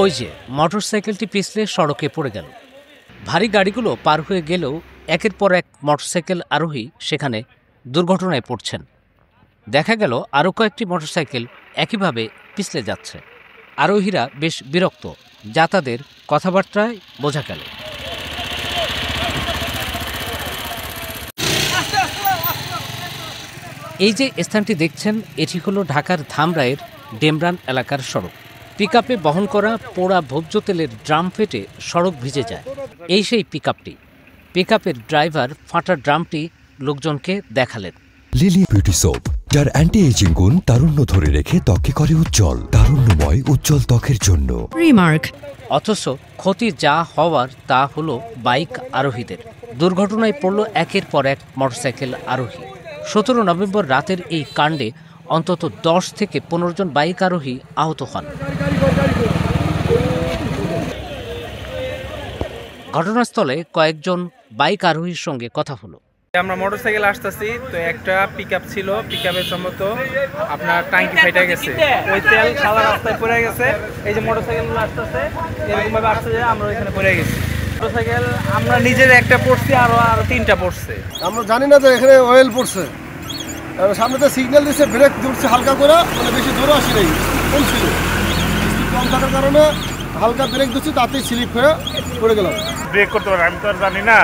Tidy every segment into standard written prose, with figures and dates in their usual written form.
ওই যে মোটরসাইকেলটি পিছলে সড়কে পড়ে গেল। ভারী গাড়িগুলো পার হয়ে গেলেও একের পর এক মোটরসাইকেল আরোহী সেখানে দুর্ঘটনায় পড়ছেন। দেখা গেল আরও কয়েকটি মোটরসাইকেল একইভাবে পিছলে যাচ্ছে। আরোহীরা বেশ বিরক্ত, যা তাদের কথাবার্তায় বোঝা গেল। এই যে স্থানটি দেখছেন, এটি হলো ঢাকার ধামরাইয়ের ডেমরান এলাকার সড়ক। পিকআপে বহন করা পোড়া ভোজ্য তেলের ড্রাম ফেটে সড়ক ভিজে যায়। এই সেই পিকআপটি। পিকআপের ড্রাইভার ফাটা ড্রামটি লোকজনকে দেখালেন। লিলি বিউটি সোপ, যার অ্যান্টি এজিং গুণ তারুণ্য ধরে রেখে ত্বকে করে উজ্জ্বল, তারুণ্যময় উজ্জ্বল ত্বকের জন্য। রিমার্ক। অথচ ক্ষতি যা হওয়ার তা হলো বাইক আরোহীদের। দুর্ঘটনায় পড়ল একের পর এক মোটরসাইকেল আরোহী। 17 নভেম্বর রাতের এই কাণ্ডে অন্তত 10 থেকে 15 জন বাইক আরোহী আহত হন। ঘটনাস্থলে কয়েকজন বাইক আরোহীর সঙ্গে কথা হলো। আমরা মোটরসাইকেল আসতেছি, তো একটা পিকআপ ছিল, পিকআপের সম্ভবত আপনার ট্যাঙ্কি ফাইটা গেছে, ওই তেল সারা রাস্তায় পড়ে গেছে। এই যে মোটরসাইকেলগুলো আসতেছে এরকম ভাবে আসছে যে আমরা ওইখানে পড়ে গেছি। মোটরসাইকেল আমরা নিজের একটা পড়ছি, আরো 3টা পড়ছে। আমরা জানি না যে এখানে অয়েল পড়ছে, সামনে তো সিগন্যাল দিচ্ছে, ব্রেক ধরছে হালকা করে, মানে বেশি জোরে আসি নাই, কম ছিল, কম থাকার কারণে হালকা ব্রেক দিচ্ছি, তাতেই স্লিপ হয়ে পড়ে গেলাম। ব্রেক করতে পারে আমি তো আর জানি না,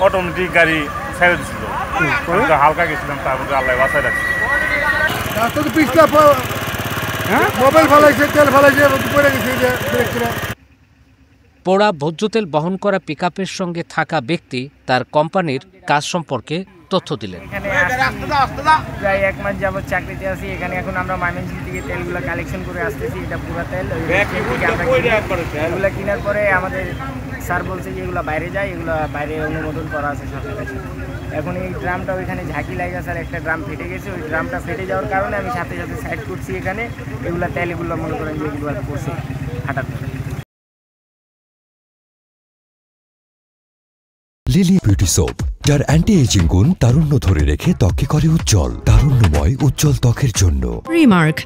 অটোমেটিক গাড়ি ছেড়ে দিচ্ছিল, হালকা গেছিলাম, তার মধ্যে আল্লাহ বাঁচায় রাখছি। রাস্তা তো পিছলা মোবাইল ফালাইছে, তেল ফালাইছে, পড়ে গেছে ব্রেক করে। পোড়া ভোজ্য তেল বহন করা পিকআপের সঙ্গে থাকা ব্যক্তি তার কোম্পানির কাজ সম্পর্কে তথ্য দিলেন। প্রায় 1 মাস যাবত চাকরিতে আছি এখানে। এখন আমরা ময়মনসিংহ থেকে তেলগুলো কালেকশন করে আসতেছি। এটা পুরো তেল, এগুলো কেনার পরে আমাদের স্যার বলছে যে এগুলো বাইরে যায়, এগুলো বাইরে অনুমোদন করা আছে সরকারের। এখন এই ড্রামটা ওইখানে ঝাঁকি লাগে স্যার, একটা ড্রাম ফেটে গেছে। ওই ড্রামটা ফেটে যাওয়ার কারণে আমি সাথে সাথে সাইড করছি এখানে। এগুলো তেল, এগুলো মনে করেন যে এগুলো পড়ছে হঠাৎ করে। লিলি বিউটি সোপ, যার অ্যান্টি এজিং গুণ তারুণ্য ধরে রেখে ত্বকে করে উজ্জ্বল, তারুণ্যময় উজ্জ্বল ত্বকের জন্য। রিমার্ক।